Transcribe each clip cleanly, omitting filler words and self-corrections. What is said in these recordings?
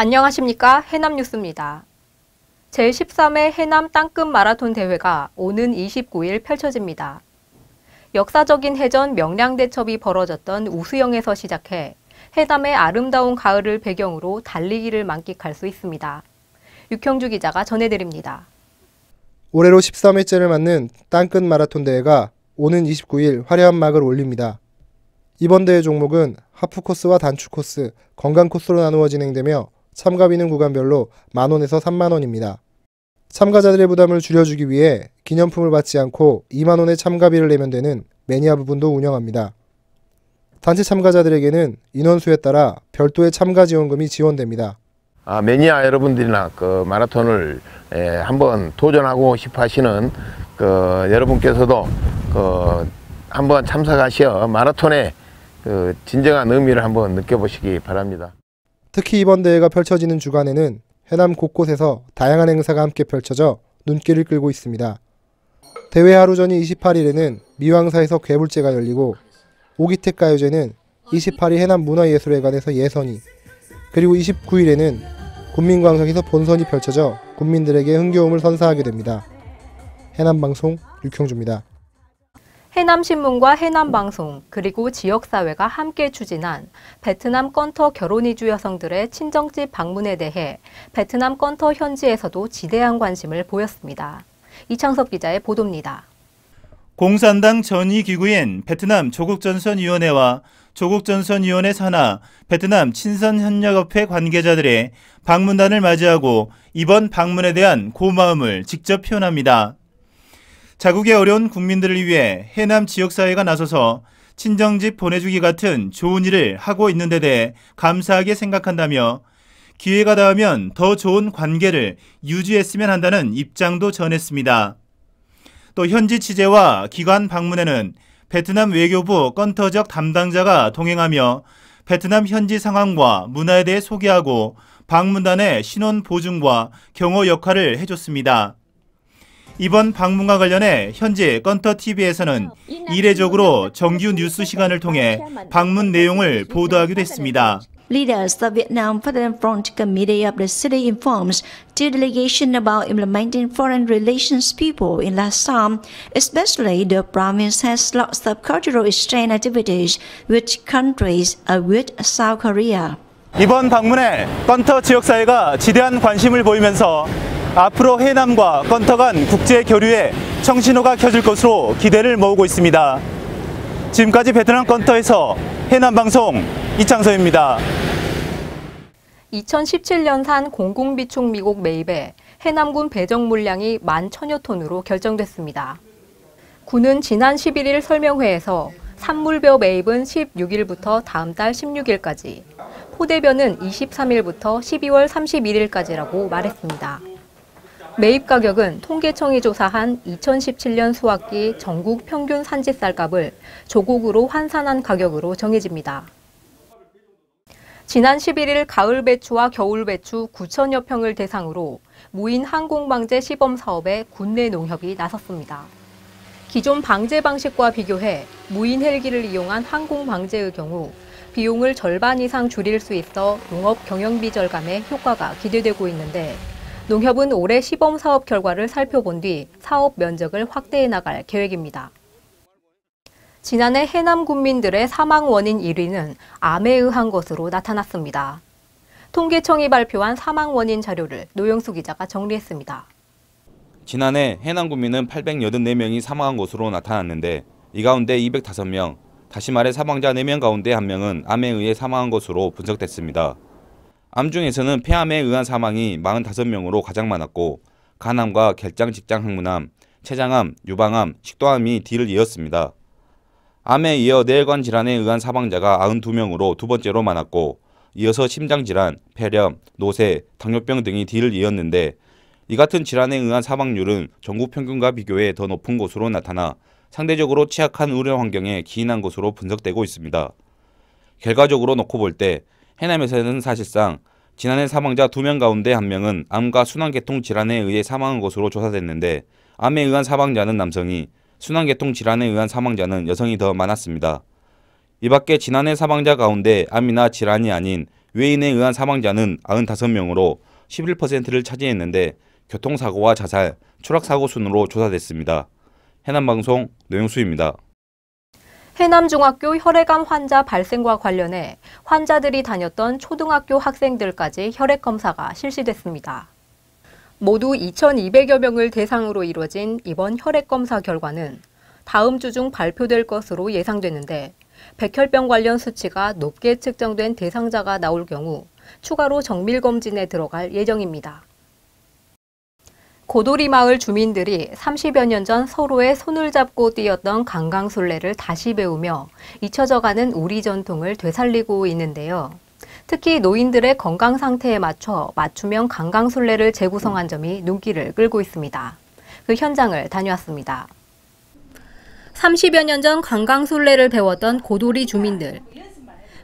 안녕하십니까. 해남뉴스입니다. 제13회 해남 땅끝 마라톤 대회가 오는 29일 펼쳐집니다. 역사적인 해전 명량대첩이 벌어졌던 우수영에서 시작해 해남의 아름다운 가을을 배경으로 달리기를 만끽할 수 있습니다. 육형주 기자가 전해드립니다. 올해로 13회째를 맞는 땅끝 마라톤 대회가 오는 29일 화려한 막을 올립니다. 이번 대회 종목은 하프 코스와 단축 코스, 건강 코스로 나누어 진행되며 참가비는 구간별로 만원에서 3만원입니다. 참가자들의 부담을 줄여주기 위해 기념품을 받지 않고 2만원의 참가비를 내면 되는 매니아 부분도 운영합니다. 단체 참가자들에게는 인원수에 따라 별도의 참가 지원금이 지원됩니다. 매니아 여러분들이나 마라톤을 한번 도전하고 싶어 하시는 여러분께서도 한번 참석하시어 마라톤의 진정한 의미를 한번 느껴보시기 바랍니다. 특히 이번 대회가 펼쳐지는 주간에는 해남 곳곳에서 다양한 행사가 함께 펼쳐져 눈길을 끌고 있습니다. 대회 하루 전인 28일에는 미왕사에서 괴불제가 열리고 오기택 가요제는 28일 해남문화예술회관에서 예선이, 그리고 29일에는 군민광석에서 본선이 펼쳐져 국민들에게 흥겨움을 선사하게 됩니다. 해남방송 육형주입니다. 해남신문과 해남방송 그리고 지역사회가 함께 추진한 베트남 건터 결혼 이주 여성들의 친정집 방문에 대해 베트남 건터 현지에서도 지대한 관심을 보였습니다. 이창석 기자의 보도입니다. 공산당 전위기구인 베트남 조국전선위원회와 조국전선위원회 산하 베트남 친선협력협회 관계자들의 방문단을 맞이하고 이번 방문에 대한 고마움을 직접 표현합니다. 자국의 어려운 국민들을 위해 해남 지역사회가 나서서 친정집 보내주기 같은 좋은 일을 하고 있는 데 대해 감사하게 생각한다며 기회가 닿으면 더 좋은 관계를 유지했으면 한다는 입장도 전했습니다. 또 현지 취재와 기관 방문에는 베트남 외교부 건터적 담당자가 동행하며 베트남 현지 상황과 문화에 대해 소개하고 방문단의 신원 보증과 경호 역할을 해줬습니다. 이번 방문과 관련해 현재 건터TV에서는 이례적으로 정규 뉴스 시간을 통해 방문 내용을 보도하기도 했습니다. Leaders of Vietnam Veteran Front Committee of the city informs to delegation about implementing foreign relations people in Assam, especially the province has lots of cultural exchange activities with countries with South Korea. 이번 방문에 건터 지역사회가 지대한 관심을 보이면서 앞으로 해남과 건터 간 국제 교류에 청신호가 켜질 것으로 기대를 모으고 있습니다. 지금까지 베트남 건터에서 해남방송 이창서입니다. 2017년산 공군비축 미국 매입에 해남군 배정 물량이 11,000여 톤으로 결정됐습니다. 군은 지난 11일 설명회에서 산물벼 매입은 16일부터 다음 달 16일까지, 포대벼는 23일부터 12월 31일까지라고 말했습니다. 매입 가격은 통계청이 조사한 2017년 수확기 전국 평균 산지쌀값을 조국으로 환산한 가격으로 정해집니다. 지난 11일 가을 배추와 겨울 배추 9천여 평을 대상으로 무인 항공방제 시범 사업에 군내 농협이 나섰습니다. 기존 방제 방식과 비교해 무인 헬기를 이용한 항공방제의 경우 비용을 절반 이상 줄일 수 있어 농업 경영비 절감에 효과가 기대되고 있는데, 농협은 올해 시범 사업 결과를 살펴본 뒤 사업 면적을 확대해 나갈 계획입니다. 지난해 해남 군민들의 사망 원인 1위는 암에 의한 것으로 나타났습니다. 통계청이 발표한 사망 원인 자료를 노영수 기자가 정리했습니다. 지난해 해남 군민은 884명이 사망한 것으로 나타났는데, 이 가운데 205명, 다시 말해 사망자 4명 가운데 1명은 암에 의해 사망한 것으로 분석됐습니다. 암 중에서는 폐암에 의한 사망이 45명으로 가장 많았고, 간암과 결장 직장 항문암, 췌장암, 유방암, 식도암이 뒤를 이었습니다. 암에 이어 뇌혈관 질환에 의한 사망자가 92명으로 두 번째로 많았고, 이어서 심장질환, 폐렴, 노쇠, 당뇨병 등이 뒤를 이었는데, 이 같은 질환에 의한 사망률은 전국 평균과 비교해 더 높은 것으로 나타나 상대적으로 취약한 의료 환경에 기인한 것으로 분석되고 있습니다. 결과적으로 놓고 볼 때 해남에서는 사실상 지난해 사망자 2명 가운데 1명은 암과 순환계통 질환에 의해 사망한 것으로 조사됐는데, 암에 의한 사망자는 남성이, 순환계통 질환에 의한 사망자는 여성이 더 많았습니다. 이 밖에 지난해 사망자 가운데 암이나 질환이 아닌 외인에 의한 사망자는 95명으로 11%를 차지했는데 교통사고와 자살, 추락사고 순으로 조사됐습니다. 해남방송 노영수입니다. 해남중학교 혈액암 환자 발생과 관련해 환자들이 다녔던 초등학교 학생들까지 혈액검사가 실시됐습니다. 모두 2,200여 명을 대상으로 이루어진 이번 혈액검사 결과는 다음 주 중 발표될 것으로 예상되는데 백혈병 관련 수치가 높게 측정된 대상자가 나올 경우 추가로 정밀검진에 들어갈 예정입니다. 고도리 마을 주민들이 30여 년 전 서로의 손을 잡고 뛰었던 강강술래를 다시 배우며 잊혀져가는 우리 전통을 되살리고 있는데요. 특히 노인들의 건강 상태에 맞춰 맞춤형 강강술래를 재구성한 점이 눈길을 끌고 있습니다. 그 현장을 다녀왔습니다. 30여 년 전 강강술래를 배웠던 고도리 주민들.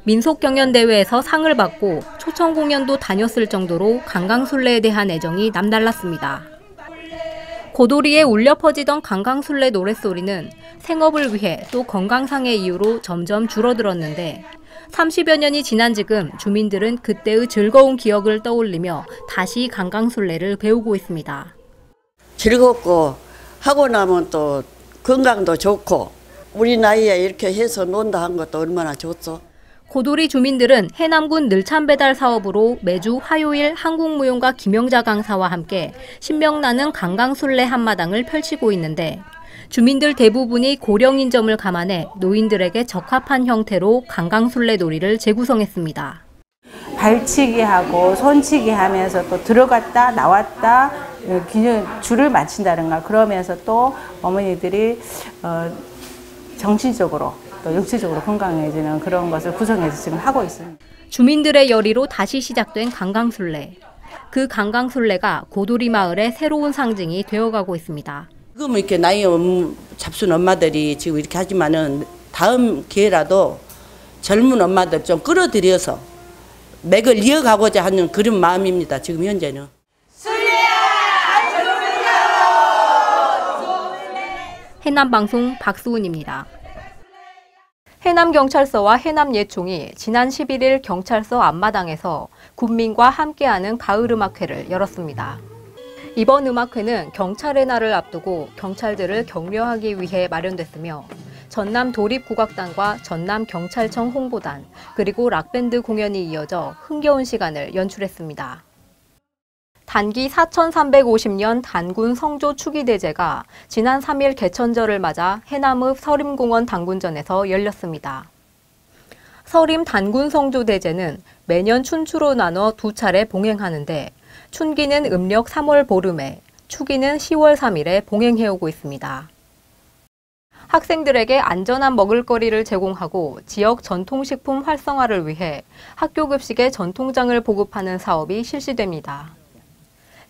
민속경연대회에서 상을 받고 초청공연도 다녔을 정도로 강강술래에 대한 애정이 남달랐습니다. 고도리에 울려 퍼지던 강강술래 노랫소리는 생업을 위해 또 건강상의 이유로 점점 줄어들었는데 30여 년이 지난 지금 주민들은 그때의 즐거운 기억을 떠올리며 다시 강강술래를 배우고 있습니다. 즐겁고 하고 나면 또 건강도 좋고 우리 나이에 이렇게 해서 논다 한 것도 얼마나 좋죠. 고도리 주민들은 해남군 늘참 배달 사업으로 매주 화요일 한국무용가 김영자 강사와 함께 신명나는 강강술래 한마당을 펼치고 있는데 주민들 대부분이 고령인 점을 감안해 노인들에게 적합한 형태로 강강술래 놀이를 재구성했습니다. 발치기 하고 손치기 하면서 또 들어갔다 나왔다 줄을 맞춘다든가 그러면서 또 어머니들이 정신적으로 또 육체적으로 건강해지는 그런 것을 구성해서 지금 하고 있습니다. 주민들의 열의로 다시 시작된 강강술래. 그 강강술래가 고도리 마을의 새로운 상징이 되어가고 있습니다. 지금 이렇게 나이 잡순 엄마들이 지금 이렇게 하지만은 다음 기회라도 젊은 엄마들 좀 끌어들여서 맥을 이어가고자 하는 그런 마음입니다. 지금 현재는. 해남방송 박수은입니다. 해남경찰서와 해남예총이 지난 11일 경찰서 앞마당에서 군민과 함께하는 가을음악회를 열었습니다. 이번 음악회는 경찰의 날을 앞두고 경찰들을 격려하기 위해 마련됐으며 전남 도립국악단과 전남경찰청 홍보단 그리고 락밴드 공연이 이어져 흥겨운 시간을 연출했습니다. 단기 4,350년 단군 성조 추기대제가 지난 3일 개천절을 맞아 해남읍 서림공원 단군전에서 열렸습니다. 서림 단군 성조 대제는 매년 춘추로 나눠 두 차례 봉행하는데 춘기는 음력 3월 보름에, 추기는 10월 3일에 봉행해오고 있습니다. 학생들에게 안전한 먹을거리를 제공하고 지역 전통식품 활성화를 위해 학교급식의 전통장을 보급하는 사업이 실시됩니다.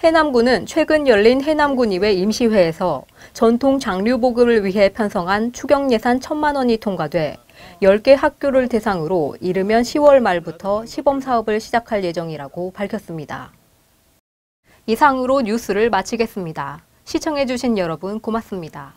해남군은 최근 열린 해남군의회 임시회에서 전통 장류 보급을 위해 편성한 추경 예산 1,000만 원이 통과돼 10개 학교를 대상으로 이르면 10월 말부터 시범 사업을 시작할 예정이라고 밝혔습니다. 이상으로 뉴스를 마치겠습니다. 시청해주신 여러분 고맙습니다.